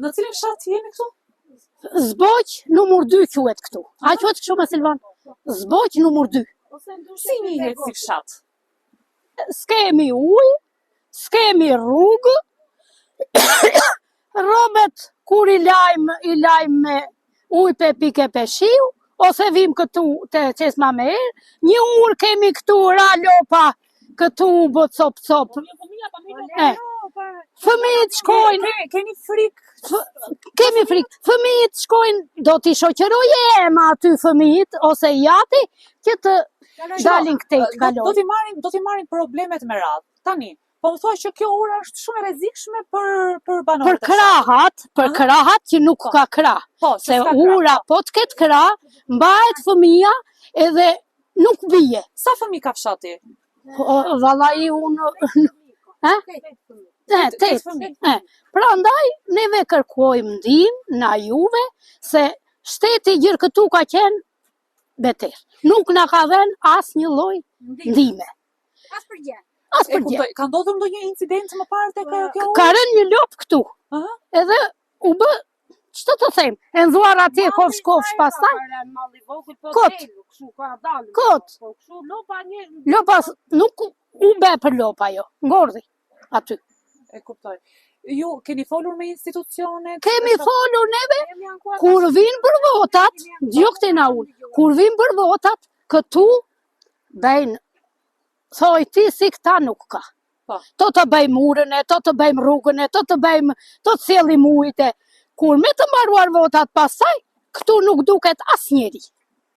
Në cilin fshat jeni këtu? Zboq numër 2 quhet këtu. A quhet kështu me Silvan? Zboq numër 2. Si njihet si fshat? S'kemi ujë, s'kemi rrugë, robet kur i lajm me ujë pe pike pe shiu, ose vim këtu te qesma me erë, një urë kemi këtu ra lopa, këtu bë cop. Fëmijët shkojnë, Keni frikë? kemi frikë, fëmijët shkojnë, do t'i shoqëroj ema aty fëmijët, ose jati, që të dalin këtej të kalojnë. Do t'i marrin problemet me radhë. Tani, po më thua që kjo ura është shumë e rrezikshme për banorët e fshatit. Për krahat që nuk ka krah. Po, Se ura po të ketë krah, mbahet fëmia edhe nuk bie. Sa fëmijë ka fshati? Vallai unë... Tet fëmijë. Prandaj, neve kërkojmë ndihmë na juve, se shteti gjërë këtu ka qenë beter. Nuk na ka dhënë asnjë lloj ndihme. As për gjë. As për gjë. Ka ndodhur ndonjë incident më parë tek kjo? Ka rënë një lop këtu. Edhe u bë, ç'të të them, e nxuar atje kofsh pastaj. Kot. Lopa nuk u bë për lopa jo, ngordhi aty. E kuptoj. Ju keni folur me institucionet? Kemi folur neve, kur vinë për votat, gjoktina unë, kur vinë për votat, këtu bëjnë, thoj ti si këta nuk ka. To të bëjmë urën to të bëjmë rrugën to të sjellim ujtë. Kur me të mbaruar votat pasaj, këtu nuk duket asnjëri.